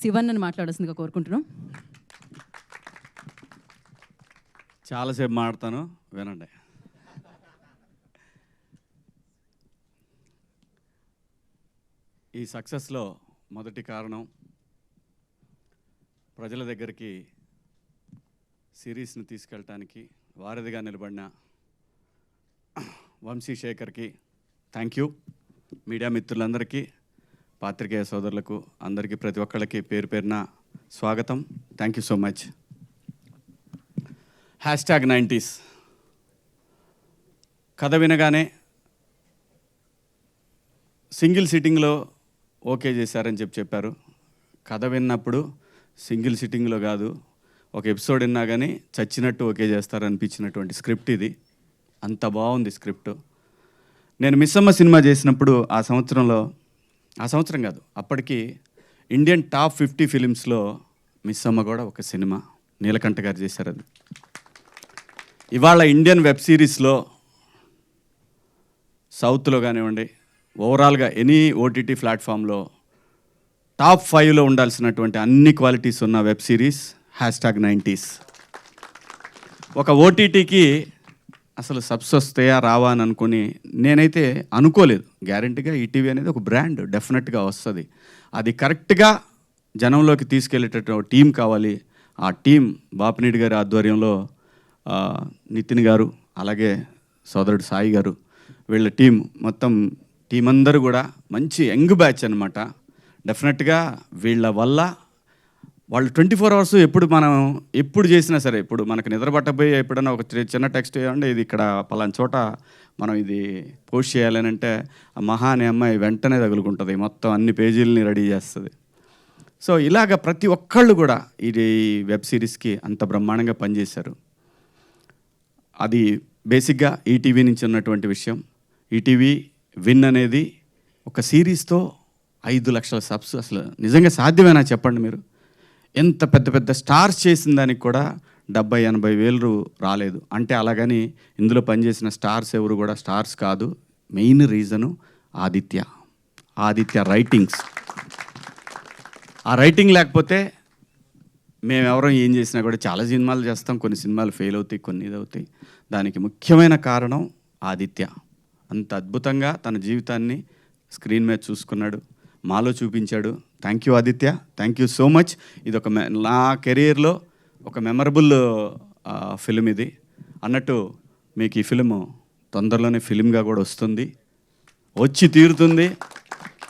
శివన్నని మాట్లాడాల్సిందిగా కోరుకుంటున్నాం. చాలాసేపు మాట్లాడతాను, వినండి. ఈ సక్సెస్లో మొదటి కారణం ప్రజల దగ్గరికి సిరీస్ని తీసుకెళ్ళటానికి వారధిగా నిలబడిన వంశీశేఖర్కి థ్యాంక్ యూ. మీడియా మిత్రులందరికీ, పాత్రికేయ సోదరులకు అందరికీ, ప్రతి ఒక్కళ్ళకి పేరు పేరున స్వాగతం. Thank you so much. #90s కథ వినగానే సింగిల్ సిట్టింగ్లో ఓకే చేశారని చెప్పారు. కథ విన్నప్పుడు సింగిల్ సిట్టింగ్లో కాదు, ఒక ఎపిసోడ్ విన్నా కానీ చచ్చినట్టు ఓకే చేస్తారనిపించినటువంటి స్క్రిప్ట్ ఇది. అంత బాగుంది స్క్రిప్ట్. నేను మిస్సమ్మ సినిమా చేసినప్పుడు ఆ సంవత్సరం కాదు, అప్పటికి ఇండియన్ టాప్ 50 ఫిలిమ్స్లో మిస్సమ్మ కూడా ఒక సినిమా. నీలకంఠ గారు చేశారు అది. ఇవాళ ఇండియన్ వెబ్ సిరీస్లో సౌత్లో కానివ్వండి, ఓవరాల్గా ఎనీ ఓటీటీ ప్లాట్ఫామ్లో టాప్ 5లో ఉండాల్సినటువంటి అన్ని క్వాలిటీస్ ఉన్న వెబ్ సిరీస్ #90s. ఒక ఓటీటీకి అసలు సబ్స్ వస్తాయా రావా అని అనుకుని నేనైతే అనుకోలేదు. గ్యారంటీగా ఈటీవీ అనేది ఒక బ్రాండ్, డెఫినెట్గా వస్తుంది. అది కరెక్ట్గా జనంలోకి తీసుకెళ్ళేటటువంటి టీం కావాలి. ఆ టీం బాపినీడి గారి ఆధ్వర్యంలో నితిన్ గారు, అలాగే సోదరుడు సాయి గారు, వీళ్ళ టీం, మొత్తం టీం అందరూ కూడా మంచి యంగ్ బ్యాచ్ అనమాట. డెఫినెట్గా వీళ్ళ వల్ల వాళ్ళు 24 అవర్స్ ఎప్పుడు చేసినా సరే, ఇప్పుడు మనకు నిద్ర పట్టబోయి ఎప్పుడైనా ఒక చిన్న టెక్స్ట్ అంటే ఇది ఇక్కడ పలానా చోట మనం ఇది పోస్ట్ చేయాలని అంటే ఆ మహా అనే అమ్మాయి వెంటనే తగులుకుంటుంది, మొత్తం అన్ని పేజీలని రెడీ చేస్తుంది. సో ఇలాగ ప్రతి ఒక్కళ్ళు కూడా ఇది వెబ్ సిరీస్కి అంత బ్రహ్మాండంగా పనిచేశారు. అది బేసిక్గా ఈటీవీ నుంచి ఉన్నటువంటి విషయం. ఈటీవీ విన్ అనేది ఒక సిరీస్తో 5 లక్షల సబ్స్ అసలు నిజంగా సాధ్యమేనా చెప్పండి మీరు? ఎంత పెద్ద పెద్ద స్టార్స్ చేసిన దానికి కూడా 70-80 వేలు రాలేదు అంటే, అలాగని ఇందులో పనిచేసిన స్టార్స్ ఎవరు కూడా స్టార్స్ కాదు. Main reason Aditya writings. ఆ రైటింగ్ లేకపోతే మేమెవరం ఏం చేసినా కూడా, చాలా సినిమాలు చేస్తాం, కొన్ని సినిమాలు ఫెయిల్ అవుతాయి, కొన్ని ఇది అవుతాయి. దానికి ముఖ్యమైన కారణం ఆదిత్య. అంత అద్భుతంగా తన జీవితాన్ని స్క్రీన్ మీద చూసుకున్నాడు, మాలో చూపించాడు. Thank you Aditya, thank you so much. ఇది ఒక నా కెరీర్లో ఒక మెమరబుల్ ఫిలిం ఇది. అన్నట్టు మీకు ఈ ఫిలిం తొందరలోనే ఫిలింగా కూడా వచ్చి తీరుతుంది.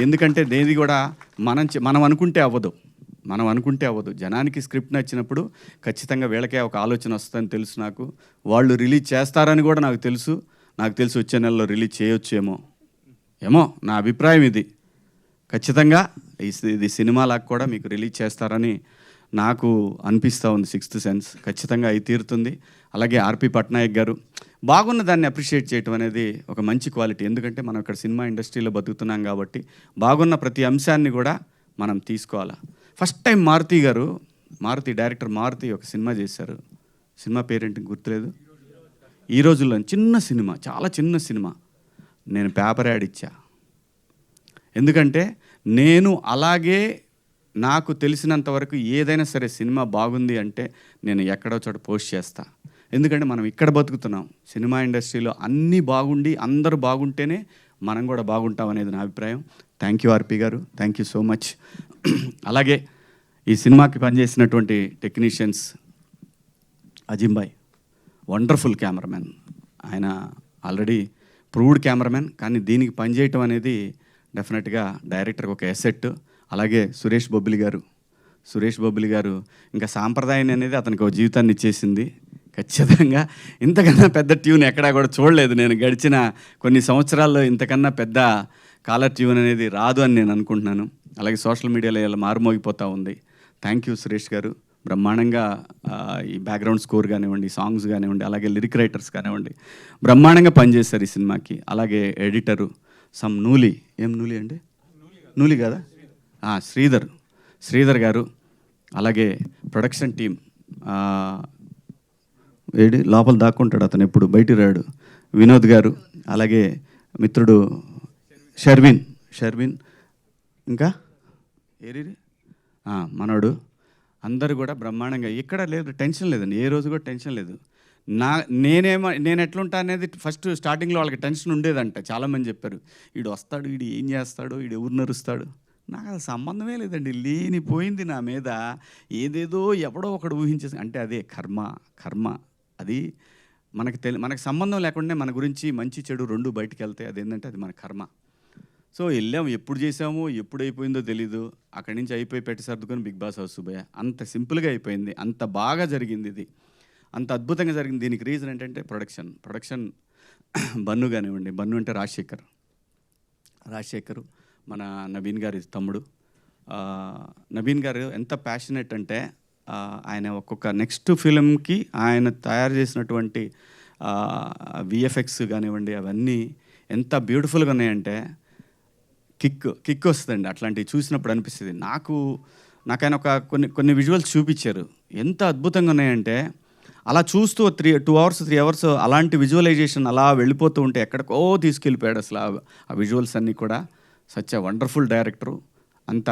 ఎందుకంటే దేది కూడా మనం అనుకుంటే అవ్వదు. జనానికి స్క్రిప్ట్ నచ్చినప్పుడు ఖచ్చితంగా వీళ్ళకే ఒక ఆలోచన వస్తుందని తెలుసు నాకు. వాళ్ళు రిలీజ్ చేస్తారని కూడా నాకు తెలుసు వచ్చే నెలలో రిలీజ్ చేయొచ్చేమో నా అభిప్రాయం ఇది. ఖచ్చితంగా ఇది సినిమాలాగా కూడా మీకు రిలీజ్ చేస్తారని నాకు అనిపిస్తూ ఉంది. 6th సెన్స్ ఖచ్చితంగా అయి తీరుతుంది. అలాగే ఆర్పి పట్నాయక్ గారు బాగున్న దాన్ని అప్రిషియేట్ చేయటం అనేది ఒక మంచి క్వాలిటీ. ఎందుకంటే మనం ఇక్కడ సినిమా ఇండస్ట్రీలో బతుకుతున్నాం కాబట్టి బాగున్న ప్రతి అంశాన్ని కూడా మనం తీసుకోవాలా. ఫస్ట్ టైం డైరెక్టర్ మారుతి ఒక సినిమా చేశారు. సినిమా పేరేంటి గుర్తులేదు. ఈ రోజుల్లో చిన్న సినిమా, చాలా చిన్న సినిమా. నేను పేపర్ యాడ్ ఇచ్చా. ఎందుకంటే నేను అలాగే నాకు తెలిసినంత వరకు ఏదైనా సరే సినిమా బాగుంది అంటే నేను ఎక్కడో చోట పోస్ట్ చేస్తా. ఎందుకంటే మనం ఇక్కడ బతుకుతున్నాం. సినిమా ఇండస్ట్రీలో అన్నీ బాగుండి అందరూ బాగుంటేనే మనం కూడా బాగుంటాం అనేది నా అభిప్రాయం. థ్యాంక్ యూ ఆర్పి గారు, థ్యాంక్ యూ సో మచ్. అలాగే ఈ సినిమాకి పనిచేసినటువంటి టెక్నీషియన్స్, అజింబాయ్ వండర్ఫుల్ కెమెరామెన్. ఆయన ఆల్రెడీ ప్రూవ్డ్ కెమెరామెన్, కానీ దీనికి పనిచేయటం అనేది డెఫినెట్గా డైరెక్టర్కి ఒక ఎసెట్. అలాగే సురేష్ బొబ్బిలి గారు ఇంకా సాంప్రదాయం అనేది అతనికి ఒక జీవితాన్ని ఇచ్చేసింది. ఖచ్చితంగా ఇంతకన్నా పెద్ద ట్యూన్ ఎక్కడా కూడా చూడలేదు నేను గడిచిన కొన్ని సంవత్సరాల్లో. ఇంతకన్నా పెద్ద కాలర్ ట్యూన్ అనేది రాదు అని నేను అనుకుంటున్నాను. అలాగే సోషల్ మీడియాలో ఇలా మారుమోగిపోతూ ఉంది. థ్యాంక్ యూ సురేష్ గారు. బ్రహ్మాండంగా ఈ బ్యాక్గ్రౌండ్ స్కోర్ కానివ్వండి, సాంగ్స్ కానివ్వండి, అలాగే లిరిక్ రైటర్స్ కానివ్వండి, బ్రహ్మాండంగా పనిచేస్తారు ఈ సినిమాకి. అలాగే ఎడిటరు నూలి కదా, శ్రీధర్ గారు. అలాగే ప్రొడక్షన్ టీం లోపల దాక్కుంటాడు, అతను ఎప్పుడు బయటికి రాడు, వినోద్ గారు. అలాగే మిత్రుడు షర్విన్, ఇంకా మనోడు అందరూ కూడా బ్రహ్మాండంగా ఎక్కడ లేదు, టెన్షన్ లేదండి, ఏ రోజు కూడా టెన్షన్ లేదు. నేను ఎట్లుంటా అనేది ఫస్ట్ స్టార్టింగ్లో వాళ్ళకి టెన్షన్ ఉండేదంట. చాలామంది చెప్పారు, వీడు వస్తాడు, వీడు ఏం చేస్తాడు, వీడు ఎవరు నరుస్తాడు. నాకు అది సంబంధమే లేదండి, లేనిపోయింది నా మీద ఏదేదో ఎవడో ఒకడు ఊహించేసి, అంటే అదే కర్మ అది మనకు సంబంధం లేకుండా మన గురించి మంచి చెడు రెండు బయటికి వెళ్తాయి. అదేంటంటే అది మన కర్మ. సో వెళ్ళాము, ఎప్పుడు చేసామో ఎప్పుడు అయిపోయిందో తెలీదు. అక్కడి నుంచి అయిపోయి పెట్టి సర్దుకొని బిగ్ బాస్ హౌస్ పోయా. అంత సింపుల్గా అయిపోయింది, అంత బాగా జరిగింది, ఇది అంత అద్భుతంగా జరిగింది. దీనికి రీజన్ ఏంటంటే ప్రొడక్షన్ బన్ను కానివ్వండి. బన్ను అంటే రాజశేఖర్ మన నవీన్ గారి తమ్ముడు. నవీన్ గారు ఎంత ప్యాషనెట్ అంటే ఆయన ఒక్కొక్క నెక్స్ట్ ఫిలింకి ఆయన తయారు చేసినటువంటి విఎఫ్ఎక్స్ కానివ్వండి, అవన్నీ ఎంత బ్యూటిఫుల్గా ఉన్నాయంటే కిక్ వస్తుందండి. అట్లాంటివి చూసినప్పుడు అనిపిస్తుంది నాకు ఆయన ఒక కొన్ని విజువల్స్ చూపించారు, ఎంత అద్భుతంగా ఉన్నాయంటే అలా చూస్తూ 2 hours 3 hours అలాంటి విజువలైజేషన్ అలా వెళ్ళిపోతూ ఉంటే ఎక్కడికో తీసుకెళ్ళిపోయాడు అసలు ఆ విజువల్స్ అన్నీ కూడా. Such a wonderful director. అంత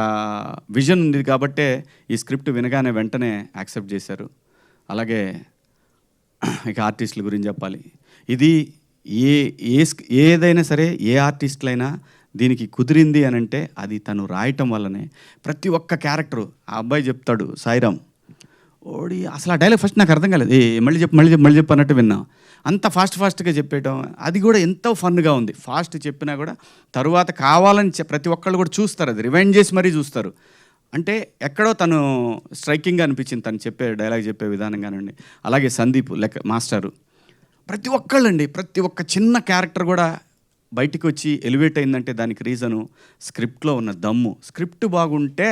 విజన్ ఉంది కాబట్టే ఈ స్క్రిప్ట్ వినగానే వెంటనే యాక్సెప్ట్ చేశారు. అలాగే ఇక ఆర్టిస్టుల గురించి చెప్పాలి. ఇది ఏదైనా సరే, ఏ ఆర్టిస్టులైనా దీనికి కుదిరింది అని అంటే అది తను రాయటం వల్లనే. ప్రతి ఒక్క క్యారెక్టరు, ఆ అబ్బాయి చెప్తాడు సాయిరామ్, ఓడి అసలు ఆ డైలాగ్ ఫస్ట్ నాకు అర్థం కాలేదు, మళ్ళీ చెప్పు అన్నట్టు విన్నా. అంత ఫాస్ట్గా చెప్పేయటం, అది కూడా ఎంతో ఫన్గా ఉంది. ఫాస్ట్ చెప్పినా కూడా తరువాత కావాలని ప్రతి ఒక్కళ్ళు కూడా చూస్తారు, అది రివైండ్ చేసి మరీ చూస్తారు. అంటే ఎక్కడో తను స్ట్రైకింగ్గా అనిపించింది తను డైలాగ్ చెప్పే విధానం కానివ్వండి. అలాగే సందీప్ మాస్టరు, ప్రతి ఒక్క చిన్న క్యారెక్టర్ కూడా బయటికి వచ్చి ఎలివేట్ అయిందంటే దానికి రీజను స్క్రిప్ట్లో ఉన్న దమ్ము. స్క్రిప్ట్ బాగుంటే,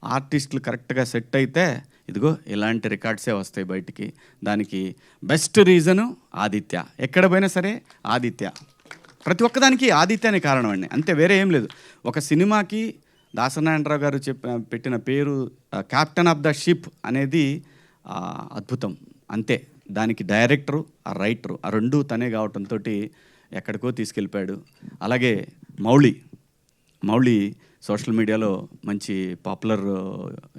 ఆర్టిస్టులు కరెక్ట్గా సెట్ అయితే ఇదిగో ఇలాంటి రికార్డ్సే వస్తాయి బయటికి. దానికి బెస్ట్ రీజను ఆదిత్య. ఎక్కడ పోయినా సరే ఆదిత్య, ప్రతి ఒక్కదానికి ఆదిత్యనే కారణం అండి, అంతే, వేరే ఏం లేదు. ఒక సినిమాకి దాసనారాయణరావు గారు పెట్టిన పేరు కెప్టెన్ ఆఫ్ ద షిప్ అనేది అద్భుతం, అంతే. దానికి డైరెక్టరు, ఆ రైటరు, ఆ రెండు తనే కావటంతో ఎక్కడికో తీసుకెళ్ళిపోయాడు. అలాగే మౌళి సోషల్ మీడియాలో మంచి పాపులర్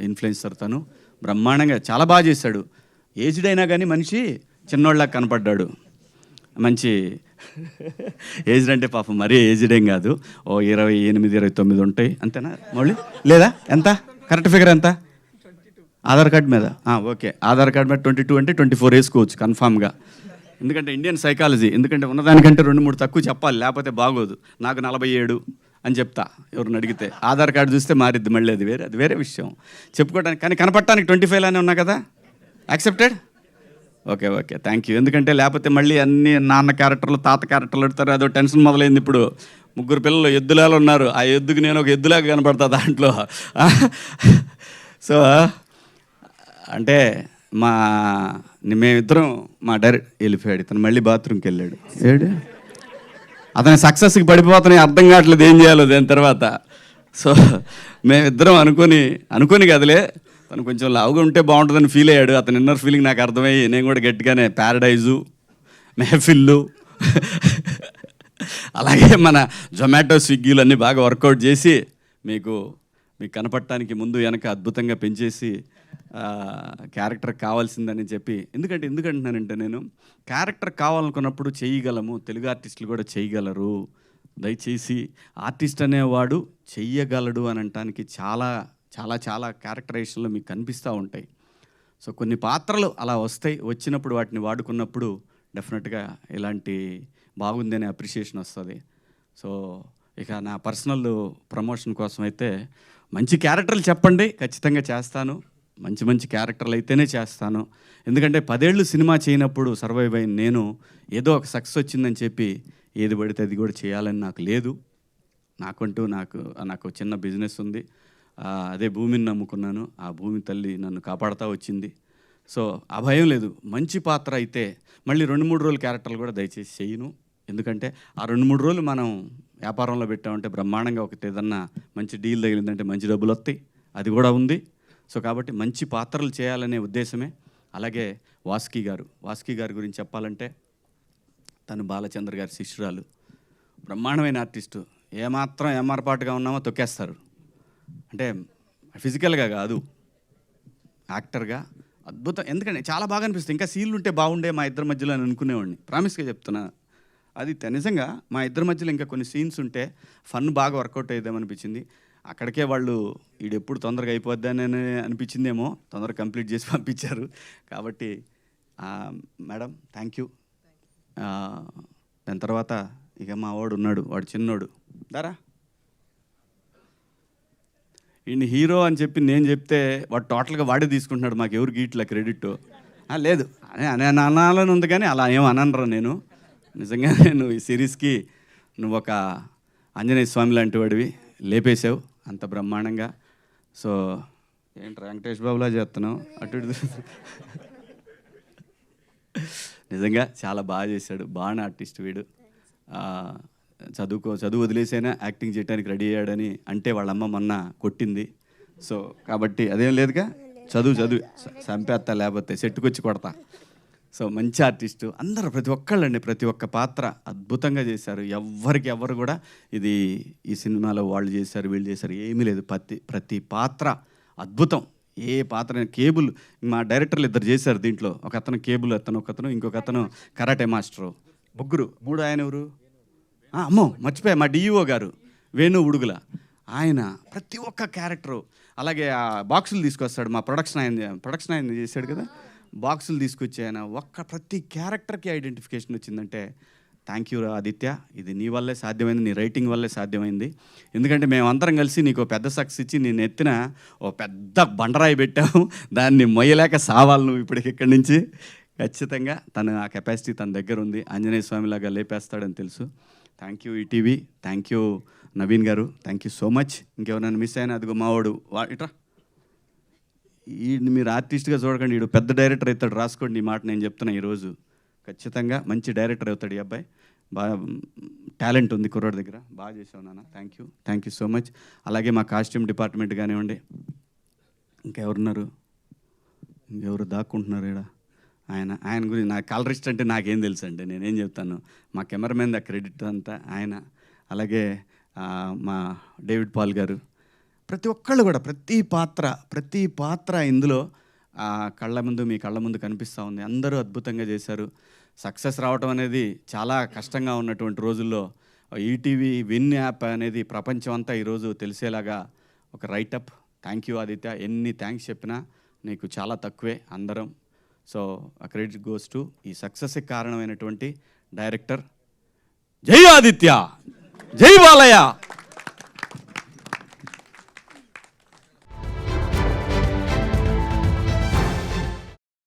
ఇన్ఫ్లుయెన్సర్, తను బ్రహ్మాండంగా చాలా బాగా చేశాడు. ఏజ్డ్ అయినా కానీ మనిషి చిన్నోళ్ళకి కనపడ్డాడు. మంచి ఏజ్డ్ అంటే పాపం మరీ ఏజ్డ్ ఏం కాదు, ఓ 28 29 ఉంటాయి అంతేనా మౌళి? లేదా ఎంత కరెక్ట్ ఫిగర్ ఎంత? ఆధార్ కార్డు మీద ఓకే, ఆధార్ కార్డు మీద 22 అంటే 24 వేసుకోవచ్చు కన్ఫామ్గా. ఎందుకంటే ఇండియన్ సైకాలజీ, ఎందుకంటే ఉన్నదానికంటే 2-3 తక్కువ చెప్పాలి, లేకపోతే బాగోదు. నాకు 47 అని చెప్తా ఎవరిని అడిగితే. ఆధార్ కార్డు చూస్తే మారిద్ది మళ్ళీ, అది వేరే విషయం చెప్పుకోవడానికి. కానీ కనపడటానికి 25 లానే ఉన్నా కదా, యాక్సెప్టెడ్? Okay thank you. ఎందుకంటే లేకపోతే మళ్ళీ అన్ని నాన్న క్యారెక్టర్లు, తాత క్యారెక్టర్లు పెడతారు, అదో టెన్షన్ మొదలైంది. ఇప్పుడు 3 పిల్లలు ఎద్దులాలు ఉన్నారు, ఆ ఎద్దుకు నేను ఒక ఎద్దులాగా కనపడతా దాంట్లో. సో అంటే మేమిద్దరం మా డైరెక్ట్ వెళ్ళిపోయాడు, ఇతను మళ్ళీ బాత్రూమ్కి వెళ్ళాడు. అతని సక్సెస్కి పడిపోతున్నాయి, అర్థం కావట్లేదు ఏం చేయాలో దాని తర్వాత. సో మేమిద్దరం అనుకొని కదలే, తను కొంచెం లావుగా ఉంటే బాగుంటుందని ఫీల్ అయ్యాడు. అతని ఇన్నర్ ఫీలింగ్ నాకు అర్థమయ్యి నేను కూడా గట్టిగానే ప్యారడైజు, మెహఫిల్లు, అలాగే మన జొమాటో, స్విగ్గీలు అన్నీ బాగా వర్కౌట్ చేసి మీకు కనపడటానికి ముందు వెనక అద్భుతంగా పెంచేసి క్యారెక్టర్ కావాల్సిందని చెప్పి. ఎందుకంటున్నానంటే నేను క్యారెక్టర్ కావాలనుకున్నప్పుడు చేయగలము, తెలుగు ఆర్టిస్టులు కూడా చేయగలరు. దయచేసి ఆర్టిస్ట్ అనేవాడు చెయ్యగలడు అని అనటానికి చాలా చాలా చాలా క్యారెక్టరైజేషన్లో మీకు కనిపిస్తూ ఉంటాయి. సో కొన్ని పాత్రలు అలా వచ్చినప్పుడు వాటిని వాడుకున్నప్పుడు డెఫినెట్గా ఇలాంటి బాగుంది అనే అప్రిషియేషన్ వస్తుంది. సో ఇక నా పర్సనల్ ప్రమోషన్ కోసం అయితే మంచి క్యారెక్టర్లు చెప్పండి, ఖచ్చితంగా చేస్తాను. మంచి క్యారెక్టర్లు అయితేనే చేస్తాను. ఎందుకంటే 10 ఏళ్ళు సినిమా చేయనప్పుడు సర్వైవ్ అయిన నేను ఏదో ఒక సక్సెస్ వచ్చిందని చెప్పి ఏది పడితే అది కూడా చేయాలని నాకు లేదు. నాకు చిన్న బిజినెస్ ఉంది, అదే భూమిని నమ్ముకున్నాను. ఆ భూమి తల్లి నన్ను కాపాడుతూ వచ్చింది. సో ఆ భయం లేదు. మంచి పాత్ర అయితే మళ్ళీ 2-3 రోజులు క్యారెక్టర్లు కూడా దయచేసి చేయను. ఎందుకంటే ఆ 2-3 రోజులు మనం వ్యాపారంలో పెట్టామంటే బ్రహ్మాండంగా ఏదన్నా మంచి డీల్ తగిలిందంటే మంచి డబ్బులు వస్తాయి, అది కూడా ఉంది. సో కాబట్టి మంచి పాత్రలు చేయాలనే ఉద్దేశమే. అలాగే వాసుకి గారి గురించి చెప్పాలంటే తను బాలచంద్ర గారి శిష్యురాలు, బ్రహ్మాండమైన ఆర్టిస్టు. ఏమాత్రం ఏమార్పాటుగా ఉన్నామో తొక్కేస్తారు. అంటే ఫిజికల్గా కాదు, యాక్టర్గా అద్భుతం. ఎందుకంటే చాలా బాగా అనిపిస్తుంది. ఇంకా సీన్లు ఉంటే బాగుండే మా ఇద్దరి మధ్యలో అని అనుకునేవాడిని. ప్రామిస్గా చెప్తున్నా, అది నిజంగా మా ఇద్దరి మధ్యలో ఇంకా కొన్ని సీన్స్ ఉంటే ఫన్ బాగా వర్కౌట్ అయ్యేదేమనిపించింది. అక్కడికే వాళ్ళు ఎప్పుడు తొందరగా అయిపోద్దని అనిపించిందేమో, తొందరగా కంప్లీట్ చేసి పంపించారు. కాబట్టి మేడం థ్యాంక్ యూ. దాని తర్వాత ఇక మా వాడు ఉన్నాడు, వాడు చిన్నోడు దారా, ఈయన హీరో అని చెప్పి నేను చెప్తే వాడు టోటల్గా వాడే తీసుకుంటున్నాడు. మాకు ఎవరు గీట్ల క్రెడిట్ లేదు అని అనాలని ఉంది, కానీ అలా ఏం అననరా నేను. నిజంగా నేను ఈ సిరీస్కి నువ్వు ఒక ఆంజనేయ స్వామి లాంటి వాడివి, లేపేసావు అంత బ్రహ్మాండంగా. సో ఏంటి వెంకటేష్ బాబులా చేస్తున్నావు అటు ఇటు. నిజంగా చాలా బాగా చేశాడు, బాగా ఆర్టిస్ట్ వీడు. చదువు వదిలేసైనా యాక్టింగ్ చేయడానికి రెడీ అయ్యాడని అంటే వాళ్ళమ్మ మొన్న కొట్టింది. సో కాబట్టి అదేం లేదుగా, చదువు చంపేస్తా, లేకపోతే సెట్టుకొచ్చి కొడతా. సో మంచి ఆర్టిస్టు అందరూ, ప్రతి ఒక్కళ్ళండి, ప్రతి ఒక్క పాత్ర అద్భుతంగా చేశారు. ఎవరు కూడా ఇది ఈ సినిమాలో వాళ్ళు చేశారు వీళ్ళు చేశారు ఏమీ లేదు. ప్రతి పాత్ర అద్భుతం. ఏ పాత్ర కేబుల్ మా డైరెక్టర్లు ఇద్దరు చేశారు దీంట్లో. ఒక అతను కేబుల్ ఒకతను ఇంకొక అతను కరాటే మాస్టరు, మూడు ఆయన ఎవరు, అమ్మో మర్చిపోయా, మా డిఈఓ గారు వేణు ఉడుగుల, ఆయన ప్రతి ఒక్క క్యారెక్టరు. అలాగే ఆ బాక్సులు తీసుకొస్తాడు మా ప్రొడక్షన్ ఆయన చేశాడు కదా, బాక్సులు తీసుకొచ్చి ఆయన ప్రతి క్యారెక్టర్కి ఐడెంటిఫికేషన్ వచ్చిందంటే థ్యాంక్ యూ ఆదిత్య. ఇది నీ వల్లే సాధ్యమైంది, నీ రైటింగ్ వల్లే సాధ్యమైంది. ఎందుకంటే మేమందరం కలిసి నీకు పెద్ద సక్సెస్ ఇచ్చి నేను ఎత్తిన పెద్ద బండరాయి పెట్టాము, దాన్ని మొయ్యలేక సావాలి నువ్వు ఇప్పటికి ఇక్కడి నుంచి. ఖచ్చితంగా తను ఆ కెపాసిటీ తన దగ్గర ఉంది, ఆంజనేయ స్వామిలాగా లేపేస్తాడని తెలుసు. Thank you ETV, thank you Naveen గారు, థ్యాంక్ యూ సో మచ్. ఇంకెవరైనా మిస్ అయినా అదిగో మావాడు ఇట్రా, ఈ మీరు ఆర్టిస్ట్గా చూడకండి, వీడు పెద్ద డైరెక్టర్ అవుతాడు, రాసుకోండి ఈ మాట నేను చెప్తున్నా. ఈరోజు ఖచ్చితంగా మంచి డైరెక్టర్ అవుతాడు ఈ అబ్బాయి. బాగా టాలెంట్ ఉంది కుర్రాడి దగ్గర, బాగా చేసావు నాన్న. Thank you so much. అలాగే మా కాస్ట్యూమ్ డిపార్ట్మెంట్ కానివ్వండి, ఇంకెవరు దాక్కుంటున్నారు ఇక్కడ, ఆయన గురించి నాకు కలరిస్ట్ అంటే నాకేం తెలుసు అండి, నేనేం చెప్తాను. మా కెమెరామెన్ ద క్రెడిట్ అంతా ఆయన. అలాగే మా డేవిడ్ పాల్ గారు, ప్రతి ఒక్కళ్ళు కూడా ప్రతి పాత్ర ఇందులో మీ కళ్ళ ముందు కనిపిస్తూ ఉంది. అందరూ అద్భుతంగా చేశారు. సక్సెస్ రావటం అనేది చాలా కష్టంగా ఉన్నటువంటి రోజుల్లో ఈటీవీ విన్ యాప్ అనేది ప్రపంచం అంతా ఈరోజు తెలిసేలాగా ఒక రైటప్. థ్యాంక్ యూ ఆదిత్య, ఎన్ని థ్యాంక్స్ చెప్పినా నీకు చాలా తక్కువే అందరం. సో ఆ క్రెడిట్ గోస్ టు ఈ సక్సెస్కి కారణమైనటువంటి డైరెక్టర్. జై ఆదిత్య, జై బాలయ్య.